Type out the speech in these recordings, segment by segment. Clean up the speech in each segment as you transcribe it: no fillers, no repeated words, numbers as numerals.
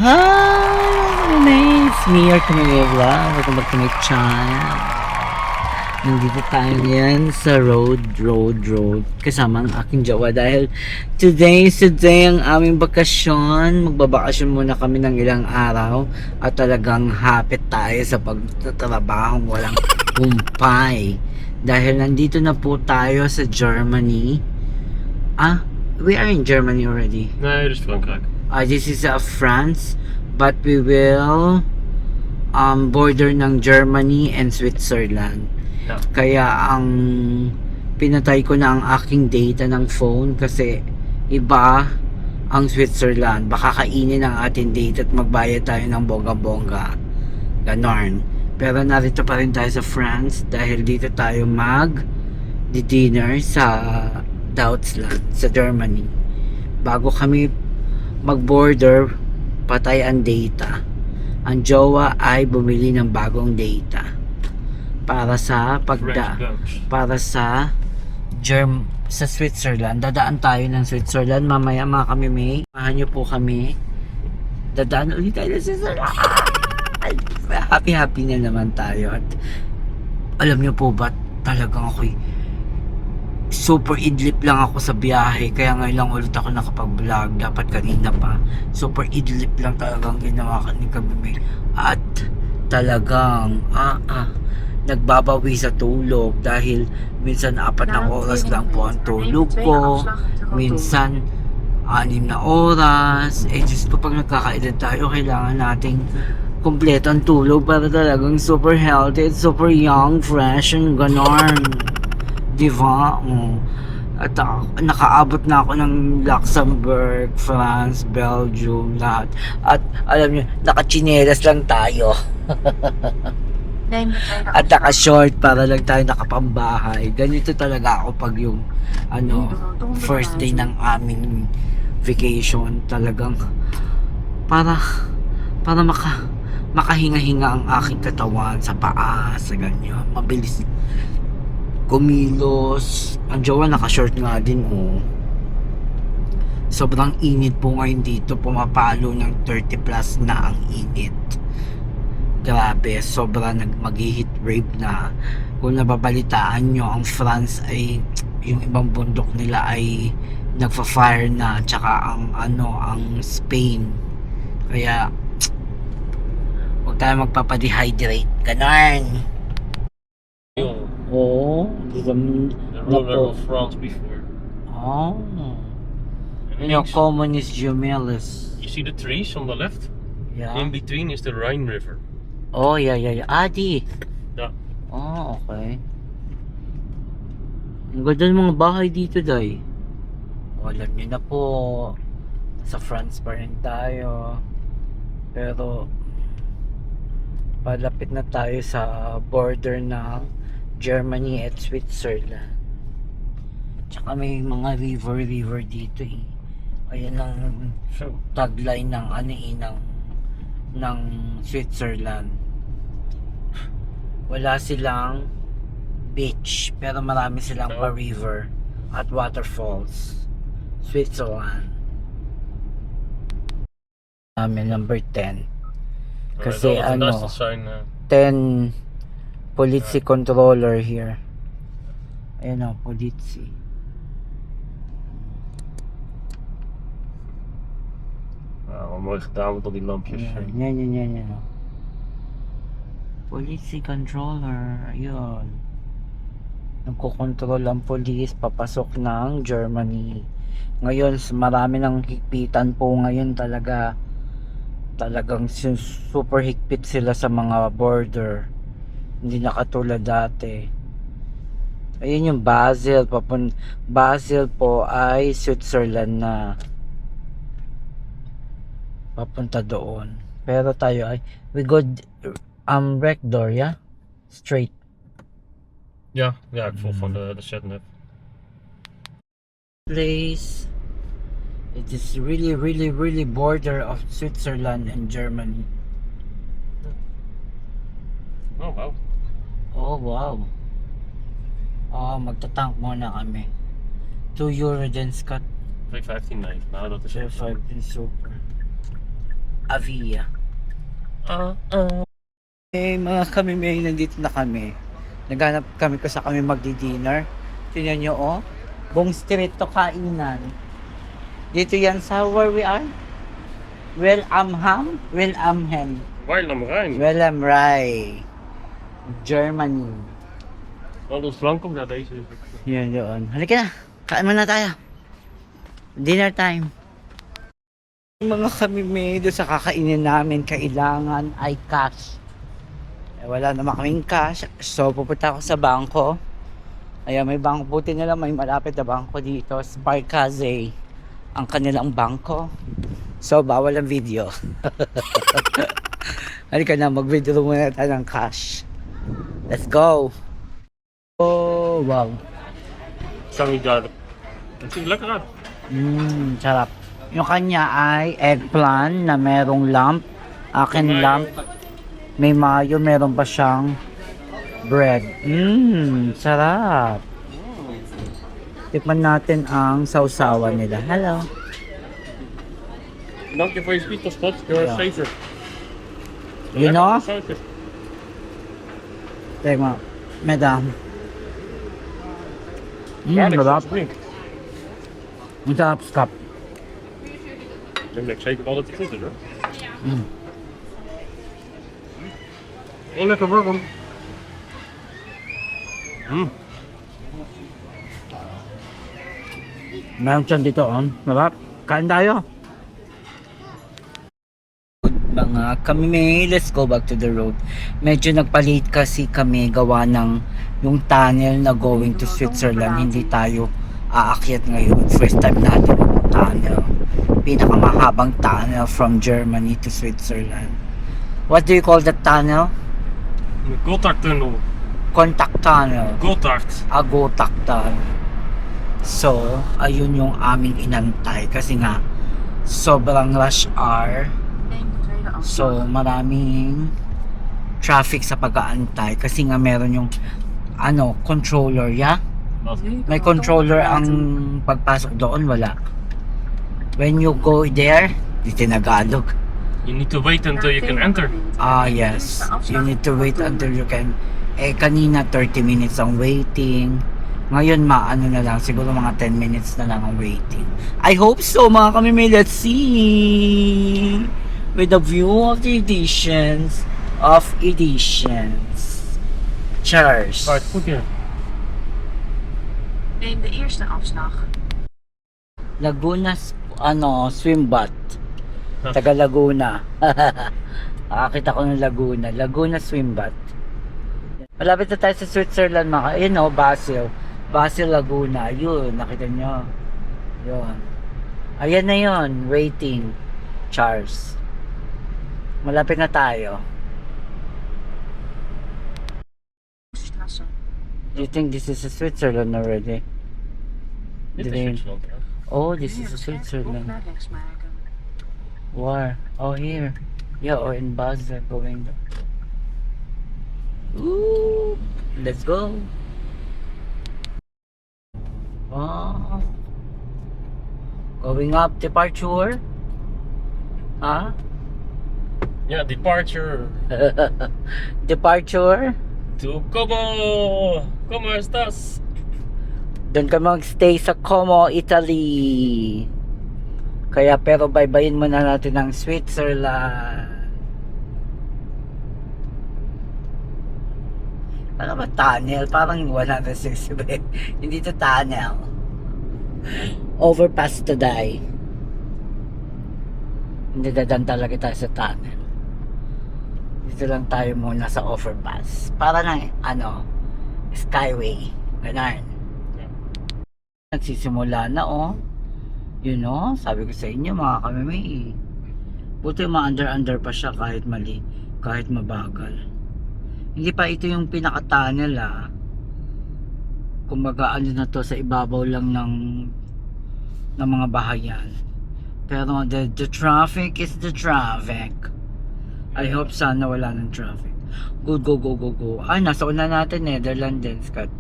Hi! It's me, your Camille Vlog. Welcome back to my channel. Nandito tayo ngayon sa road kasama ang aking jowa dahil today ang aming bakasyon. Magbabakasyon muna kami ng ilang araw at talagang happy tayo sa pagtatrabahong walang humpay. Dahil nandito na po tayo sa Germany. We are in Germany already. Nee, dit is Frankrijk. This is France, but we will border ng Germany and Switzerland. Ja. Kaya ang pinatay ko na ang aking data ng phone kasi iba ang Switzerland. Baka kainin ang ating data at magbayad tayo ng bongga-bongga. Ganon. Pero narito pa rin tayo sa France dahil dito tayo mag-dinner sa Deutschland, sa Germany. Bago kami mag-border, patay ang data. Ang jowa ay bumili ng bagong data para sa sa Switzerland. Dadaan tayo ng Switzerland mamaya mga kami may. Samahan niyo po kami. Dadaan ulit tayo ng Switzerland. Happy na naman tayo. At alam niyo po ba, talagang ako'y super idlip lang ako sa biyahe, kaya ngayon lang ulit ako nakapag-vlog. Dapat kanina pa. Super idlip lang talagang ginawa ni kami. At talagang nagbabawi sa tulog dahil minsan 4 na oras lang po ang tulog ko, minsan 6 na oras. Diyos ko, pag nagkakaedad tayo, kailangan nating kumpleto ang tulog para talagang super healthy, super young, fresh, and ganon. Diba? At nakaabot na ako ng Luxembourg, France, Belgium, lahat. At alam niyo, nakachinelas lang tayo. At naka-short para lang tayo nakapambahay. Ganito talaga ako pag yung first day ng aming vacation. Talagang para makahinga-hinga ang aking katawan sa paa, sa ganyan. Mabilis kumilos. Ang jowa naka-short nga din, Sobrang init po ngayon dito. Pumapalo ng 30 plus na ang init. Grabe, sobra mag-heat wave na. Kung nababalitaan nyo, ang France ay, yung ibang bundok nila ay nagfa-fire na. Tsaka ang Spain. Kaya, huwag tayo magpapadehydrate. Ganon. Oh, The ruler of France before. Oh. And Your communist Jumelis. you see the trees on the left? Yeah. In between is the Rhine River. Oh, yeah. Adi. Yeah. Oh, okay. Ang ganda ng mga bahay dito, Day. Alam niyo na po, sa France pa rin tayo. Pero, palapit na tayo sa border ng Germany at Switzerland. Tsaka may mga river dito Ayan ang tagline ng Switzerland. Wala silang beach, pero marami silang river at waterfalls. Switzerland. Number 10. Kasi that's the sign. 10 policy controller here. Ayan policy. Mooi gedaan met al die lampjes. Yan. Policy controller. Ayun. Nagkokontrol ang police papasok ng Germany. Ngayon, marami ng higpitan po ngayon talaga. Talagang super higpit sila sa mga border. Hindi na katulad dati. Ayun yung Basel. Basel po ay Switzerland na. Papunta doon. Pero tayo ay we go rec door, yeah? Straight. Ja, ik volg van de setnet. Place. It is really border of Switzerland and Germany. Oh, wow. Oh, wow. Magtatank muna kami. €2 din, Scott. 2,15 nee. Nou, dat is 5 din super. Avia. Eh, mga kami may nandito na kami. Naghanap kami kung saan kami magdi-dinner. Tingnan nyo, oh. Buong street to kainan. Dito yan sa where we are? Wilhelmsham? Weil am Rhein. Wilhelm Rai. Germany. Alles blanco, ja deze is het. Yun, yun. Halika na. Kain muna tayo. Dinner time. Mga kami may doon sa kakainin namin, kailangan ay cash. Eh, wala naman kaming cash. So, pupunta ako sa bangko. Ayan, may bangko. Buti nila may malapit na bangko dito. Sparkaze. Ang kanilang bangko. So, bawal ang video. Halika na, mag-withdraw muna tayo ng cash. Let's go! Oh, wow. Sangigal. Het ziet er lekker uit. Sarap. Yung kanya ay eggplant na merong lump. Akin lump. May mayo, meron pa siyang bread. Sarap. Tikman natin ang sausawan nila. Hello. Dank je voor je pieterspot. You're Ja. a saver. You know? Suiker. Tikman. Madam. Ja, Sarap. drink. Ang sarap, stop. Ik denk zeker wel dat het goed is hoor. Mm. Oh, lekker warm. Meron siya dito, sarap. Kain tayo. Mga kami, let's go back to the road. Medyo nagpalit kasi kami gawa ng yung tunnel na going to Switzerland. Hindi tayo aakyat ngayon. First time natin yung tunnel. Pinakamahabang tunnel from Germany to Switzerland. What do you call that tunnel? Gotthardtunnel. Contact tunnel. Gotthard. Agotak tunnel. So, ayun yung aming inantay. Kasi nga, sobrang rush hour. So, maraming traffic sa pag-aantay kasi nga meron yung controller, yeah? May controller ang pagpasok doon, wala. When you go there, di tinagalog. You need to wait until you can enter. Ah, yes. You need to wait until you can. Eh, kanina 30 minutes ang waiting. Ngayon, na lang. Siguro mga 10 minutes na lang ang waiting. I hope so, mga kami may let's see. With the view of the editions. Cheers. Right, goed hier. Neem de eerste afslag. Laguna, swimbath. Huh. Taga Laguna. Nakakita ko ng Laguna. Laguna swimbath. Malapit na tayo sa Switzerland, mga. Ayun, Basel. Basel, Laguna. Yun, nakita nyo. Yun. Ayan na yun. Waiting. Cheers. Malapit na tayo. Strasse. Do you think this is a Switzerland already? Dit is Did they- Zwitserland. Ja. Oh, this is a Hier rechts Switzerland. naar rechts maken. Where? Oh, here. Yeah, or in Basel going. Ooh, let's go. Oh. Going up, departure. Huh? Ja, departure Departure. to Como. Como estás? Doon ka mag-stay sa Como, Italy. Kaya pero baybayin muna natin ang Switzerland. Ano ba tunnel? Parang 160. Hindi to tunnel. Overpass to die. Hindi dadan talaga tayo sa tunnel. Dito lang tayo muna sa overpass. Para lang, skyway. Ganun. Nagsisimula na, You know, sabi ko sa inyo, mga kamimay. Buti ma-under pa siya kahit mali, kahit mabagal. Hindi pa ito yung pinaka-tunnel, Kumbaga, na to, sa ibabaw lang ng mga bahayan. Pero the traffic is the traffic. I hope sana wala ng traffic. Good, go. Ay, nasa una natin, Netherlands din, Scott.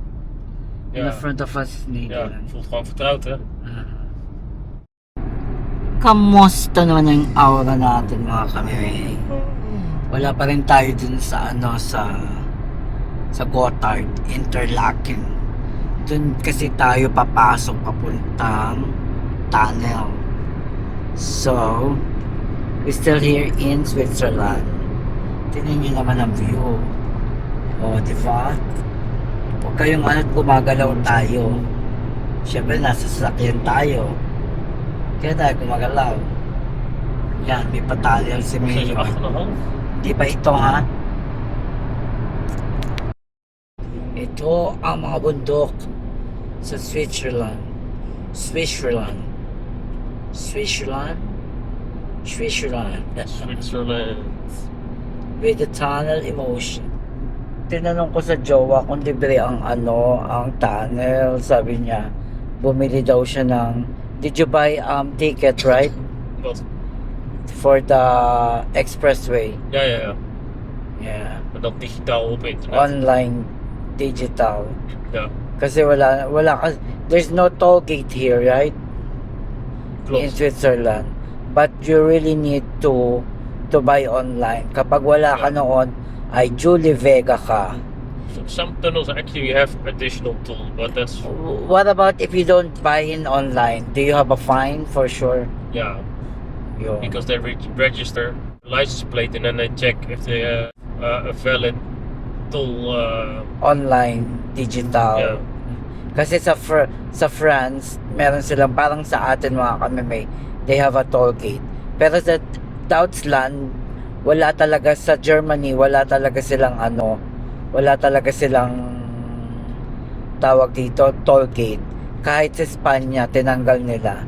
In the Ja, front of us, ja, Netherlands. voelt gewoon vertrouwd hè. Kamusta naman ang aura natin mga kami? Wala pa rin tayo dun sa sa Gotthard, Interlaken. Dun kasi tayo papasok papuntang tunnel. So, we're still here in Switzerland. Tingnan nyo naman ang view. O, diba? Huwag kayong gumagalaw tayo. Siyempre, nasa sasakyan tayo. Kaya tayo gumagalaw. Yan, may patalya si Mayo. 6,5. Di ba ito, ha? Ito ang mga bundok sa Switzerland. Switzerland. Switzerland. Switzerland. Switzerland. With the tunnel emotion. Tinanong ko sa jowa kung libre ang ang tunnel. Sabi niya, bumili daw siya ng, did you buy ticket, right? What? For the expressway. Ja. Yeah. Maar dan digitaal op internet. Online, digital. Ja, Kasi wala there's no toll gate here, right? In klopt. Switzerland. But you really need to buy online. Kapag wala ka noon, ay Julie Vega ka. Some tunnels actually have additional toll, but that's What about if you don't buy in online? Do you have a fine for sure? yeah, Yun. because they register license plate and then they check if they have a valid toll. Online, digital. Yeah. Kasi sa France, meron silang parang sa atin mga kamimay, they have a toll gate. Pero sa Deutschland, wala talaga. Sa Germany, wala talaga silang tawag dito, toll gate. Kahit sa Espanya, tinanggal nila.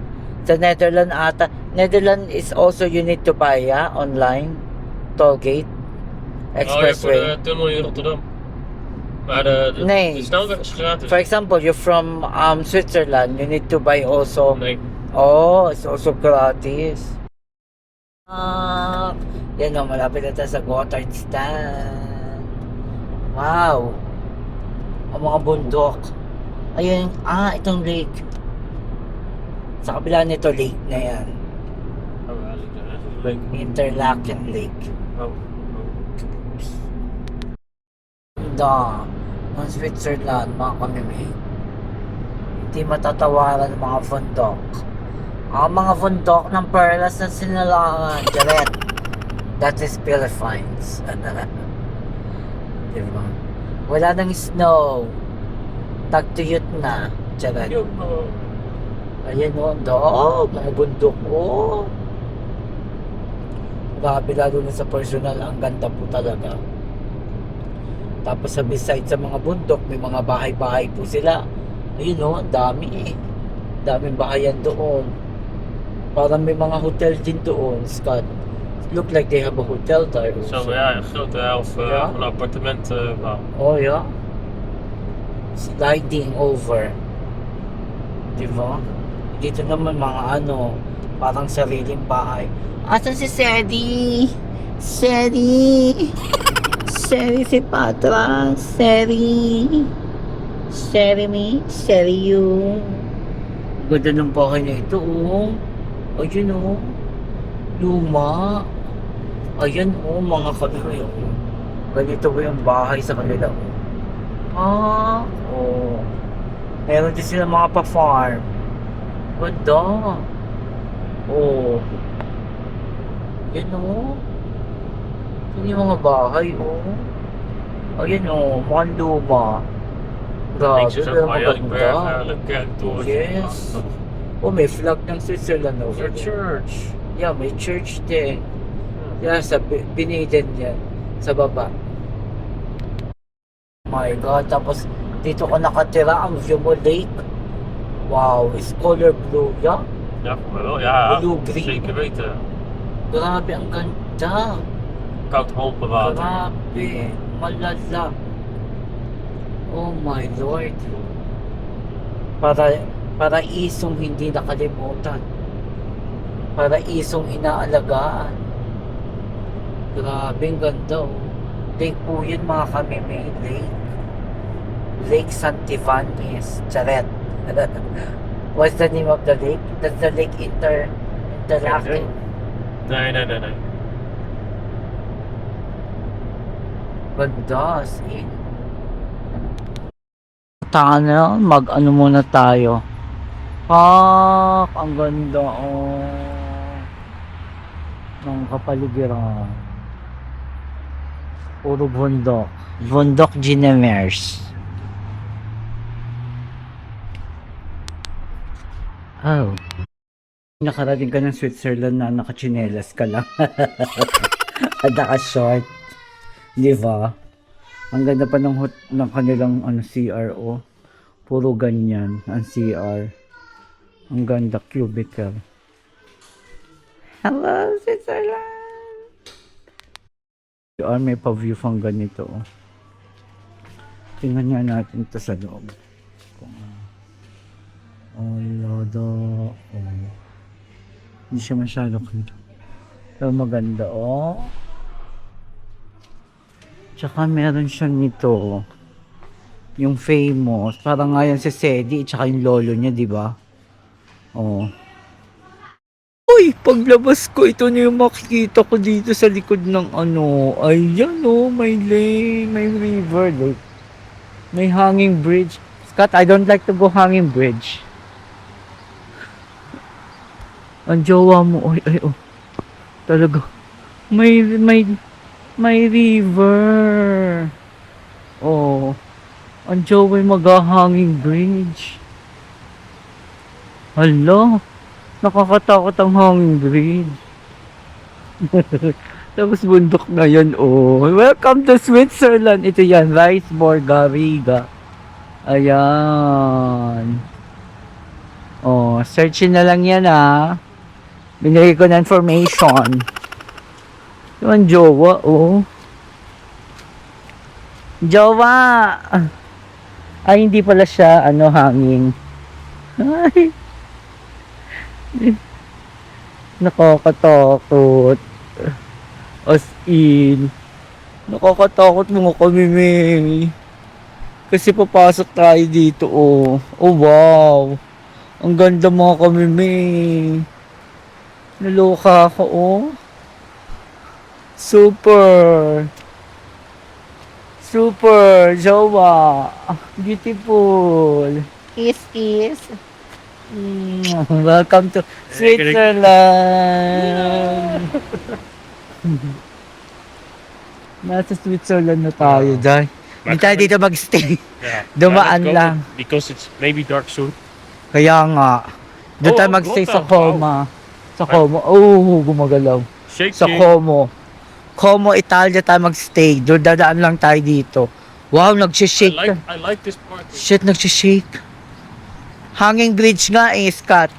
Sa Netherlands is also you need to buy, online, toll gate, Oh ja, voor expressway. de tunnel in Rotterdam. Maar Nee. de snelweg is gratis. For example, you're from Switzerland, you need to buy also. Nee. Oh, it's also gratis. Yan o, malapit na tayo sa Gotthard stand. Wow. Ang mga bundok. Ayun, itong lake. Sa kabila nito, lake na yan. Oh, ja, dat is leuk. Interlaken Lake. Oh. Ganda ng Switzerland, mga kamimi. Hindi matatawaran ng mga bundok. Ang mga bundok ng perlas na sinalangan. Jaret. That is Philippines. Diba? Wala nang snow. Tagtuyot na. Jaret. Yo, Ayan o, mga bundok o. Grabe, lalo na sa personal, ang ganda po talaga. Tapos sa beside sa mga bundok, may mga bahay-bahay po sila. Ayun o, ang dami eh. Daming bahayan doon. Parang may mga hotel din doon, Scott. Look like they have a hotel there. Zo, ja, een grote helft Ja. van een appartementenbouw. Oh ja. Sliding over. Diba? Dito naman mga parang sariling bahay. Asan si Seri? Seri si Patra. Seri you. Ganda ng bahay na ito Ayun luma. Ayan mga kanila. Ganito ba yung bahay sa kanila meron din sila mga pa-farm. Ganda. Yan Yan yung mga bahay Ayan mga luma. Grabe, Links is pero ook Marjanikenberg, maganda. de kerktoren. Yes. May flag ng Switzerland over Your there. church. Yeah, may church din. Yeah, sa Biniden yan. Sa baba. My God, tapos dito ko nakatira ang view mo lake. Wow, it's color blue, yeah? Ja, voor mij wel. Ja, Blue-green. zeker weten. Grabe, ang ganda. Koud Alpenwater. Grabe, malala. Oh my Lord. Para isong hindi nakalimutan. Para isong inaalagaan. Grabe, ang ganda Lake po yun mga kamimay, lake. Lake Santivanes, Charet. What's the name of the lake? That's the Lake Lalaki. Nee, nee, nee, nee. Ganda, as in. Tana, mag-ano muna tayo. Ang ganda, oh. Ng kapaligiran. Puro bundok. Bundok Ginemers. Oh. Nakarating ka ng Switzerland na nakachinelas ka lang. At naka-short. Di ba? Ang ganda pa ng kanilang CRO. Puro ganyan ang CR. Ang ganda, cubicle. Hello, Switzerland! CR, may pa-view pang ganito. Oh. Tingnan nga natin ito sa loob. Lado. Oh. Hindi siya masyado cute. Pero maganda, oh. Tsaka meron siya nito. Yung famous. Parang nga yan si Sedi. Tsaka yung lolo niya, di ba? Oh. Uy! Paglabas ko, ito na yung makikita ko dito sa likod ng ano. Ayan, oh. May lake. May river lake. May hanging bridge. Scott, I don't like to go hanging bridge. Ang jowa mo. Ay, oh. Talaga. May river. Oh. Ang jowa mag-hanging bridge. Hala. Nakakatakot ang hanging bridge. Tapos bundok na yan, oh. Welcome to Switzerland. Ito yan, Reisburg, Riga. Ayan. Oh, searchin na lang yan, ah. Binigay ko na information. Yung jowa, oh. Jowa! Ay, hindi pala siya, hanging. Ay. Nakakatakot. As in. Nakakatakot mga kami, May. Kasi papasok tayo dito, oh. Oh, wow. Ang ganda mga kami, May. Naloka ako, oh. Super. Super, jowa. Beautiful. Kiss. Welcome to Switzerland. Nasa Switzerland na tayo, dahil. Hindi tayo dito mag-stay. Yeah. Dumaan Let's go, lang. Because it's maybe dark soon. Kaya nga. Doon tayo mag-stay sa Como. Sa Como. Oh, gumagalaw. Shake, Sa Como. Como, Italia tayo mag-stay. Doon dadaan lang tayo dito. Wow, nagsishake. I like this part. Shit, nagsishake. Hanging bridge nga, Scott.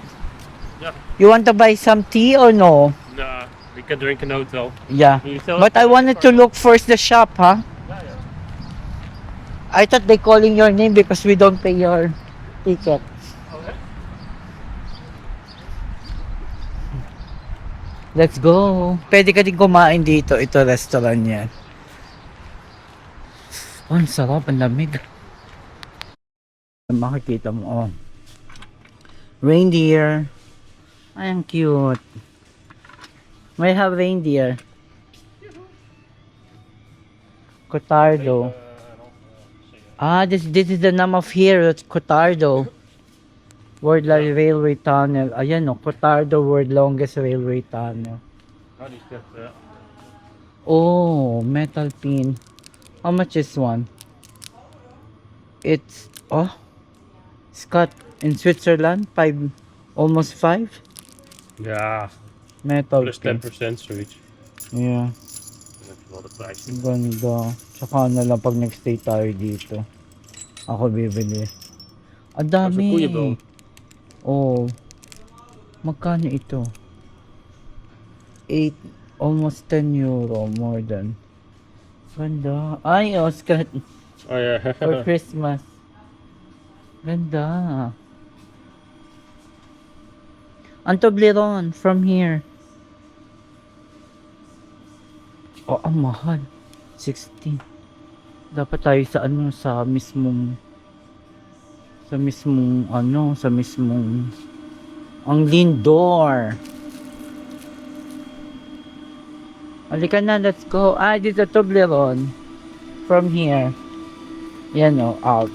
Yeah. You want to buy some tea or no? Nah, we can drink in a hotel. Yeah. Can you tell But us I the wanted to part? look first the shop, huh? Yeah. I thought they calling your name because we don't pay your ticket. Okay. Let's go. Pwede ka din kumain dito. Ito restaurant yan. Oh, ang sarap. Ang lamig. Makikita mo, oh. Reindeer. Ay, ang cute. May have reindeer. Cotardo. This is the name of here. It's Cotardo. World Railway Tunnel. Ayan, oh. Cotardo, world longest railway tunnel. How do you get that? Oh, metal pin. How much is one? It's, Scott, in Switzerland, almost 5 Yeah. metal Plus pin. 10% so each. Yeah, That's a lot of price. ganda. Tsaka na lang pag nag-stay tayo dito. Ako bibili. Ang dami. Kuya Bro. Oh. Magkano ito? 8, almost 10 euro, more than. Ganda. Ay, Scott. Oh yeah. For Christmas. Ganda. Ang Toblerone from here. Oh, ang mahal. 16. Dapat tayo sa mismong ang Lindor. Halika na, let's go. Ah, dito Toblerone. From here. Yan o, out.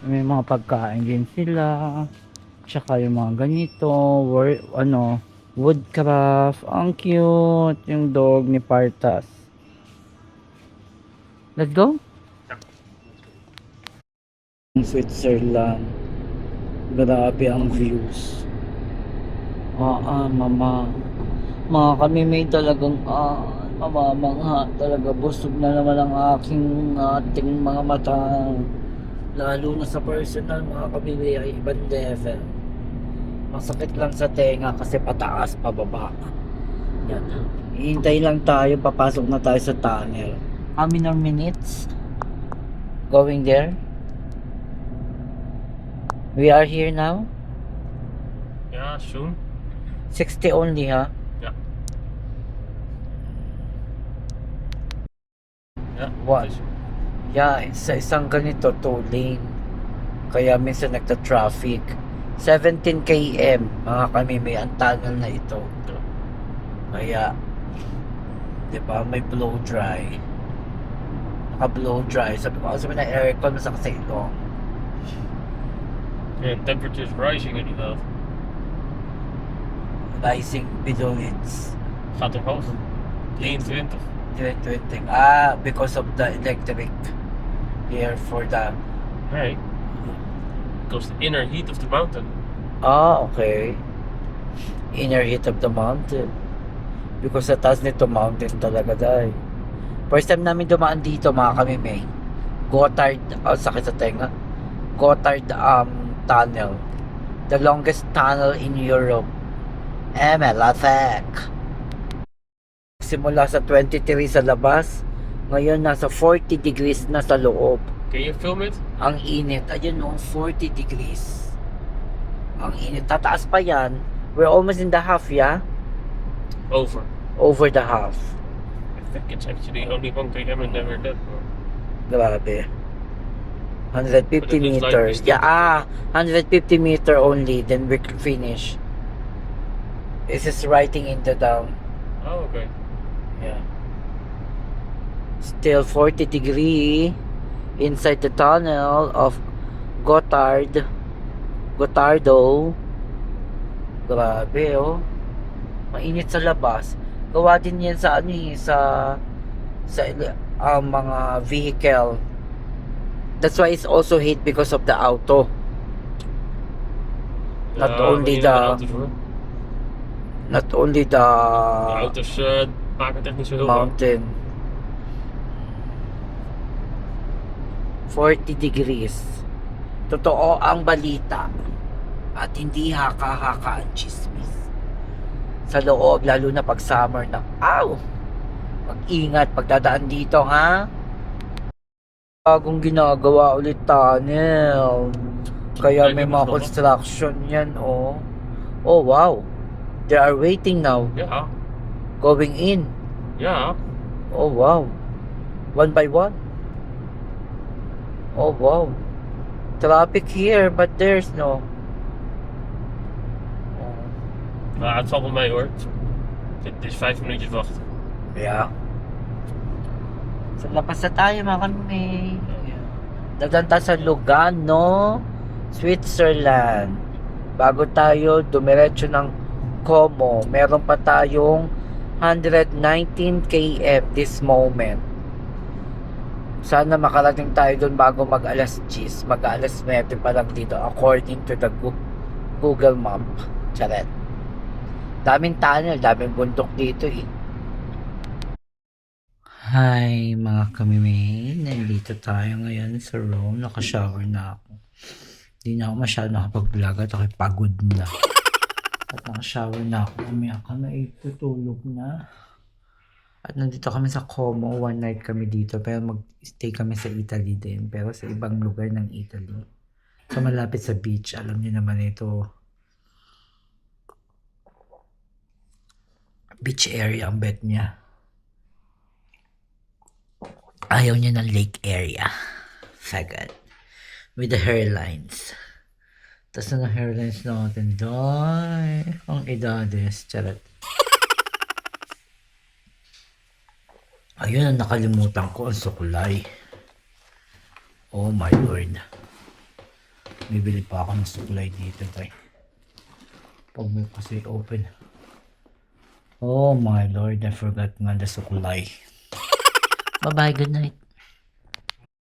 May mga pagkain din sila. Tsaka yung mga ganito. Woodcraft. Ang cute. Yung dog ni Partas. Let's go. Switzerland. Grabe ang views. Mama. Mga kami may talagang mamamangha. Talaga busog na naman ang ating mga mata. Lalo na sa personal mga kabili ay ibang level. Masakit lang sa tenga kasi pataas pababa. Yan. Hihintay lang tayo, papasok na tayo sa tunnel. How many minutes going there? We are here now. Yeah, soon. 60 only, ha? Yeah. Yeah. What? this- Yeah, sa isang ganito, 2 lane. Kaya minsan nagta-traffic. 17 km, mga kami, may ang tunnel na ito. Kaya, di ba, may blow dry. Naka-blow dry. Sabi ko, sabi na aircon, nasa kasi ilong. And temperature's rising inderdaad. Rising below its Gaat omhoog. 23. 2020. Because of the electric here for the... Nee. Because the inner heat of the mountain. Okay. Inner heat of the mountain. Because sa taas nito mountain talaga dahil. First time namin dumaan dito mga kami may Gotthard, sakit sa tenga. Gotthard tunnel. The longest tunnel in Europe. MLFX. Simula sa 23 sa labas, ngayon nasa 40 degrees na sa loob. Can you film it? Ang init. Ayun no, 40 degrees. Ang init. Tataas pa yan. We're almost in the half, yeah? Over. Over the half. I think it's actually only 1 km and then we're dead. Grabe. But 150 it looks like meters. we still- Yeah, 150 meter only. Then we finish. This is writing in the down. Oh, okay. Yeah. Still 40 degree inside the tunnel of Gottardo. Grabe oh. Mainit sa labas. Gawa din yan sa mga vehicle. That's why it's also heat because of the auto. Not only the De auto's maken het echt niet zo heel warm. mountain. 40 degrees. Totoo ang balita. At hindi haka-haka ang chismis. Sa loob, lalo na pag summer na. Mag-ingat pagdadaan dito, ha? Bagong ginagawa ulit tunnel. Kaya may mga construction yan, oh. Oh, wow. They are waiting now. Ja, Going in. ja. Oh, wow. One by one. Oh, wow. Traffic here, but there's no. Oh, Maar het valt wel mee hoor. Het is 5 minuutjes wachten. yeah. Sa labas na tayo, mga kami. Nagdanta sa Lugano, Switzerland. Bago tayo dumiretso ng Como, meron pa tayong 119 km this moment. Sana makarating tayo doon bago mag alas 10. Mag alas 9 pa lang dito according to the Google Map. Charet. Daming tunnel, daming bundok dito eh. Hi mga kamimay, nandito tayo ngayon sa room. Naka-shower na ako. Hindi na ako masyado nakapag-vlog at ako'y pagod na. At naka-shower na ako. Mamaya kami ay tutulog na. At nandito kami sa Como. One night kami dito. Pero mag-stay kami sa Italy din. Pero sa ibang lugar ng Italy. So malapit sa beach. Alam niyo naman ito. Beach area ang bet niya. Ayaw niya ng lake area. Sagad. with the hairlines. Tapos na hairlines natin. Day, ang edades. Charot. Ayun, ang nakalimutan ko. Ang sukulay. Oh my lord. Bibili pa ako ng sukulay dito, guys. Pag may kasi open. Oh my lord, I forgot nga the sukulay. Bye-bye, good night.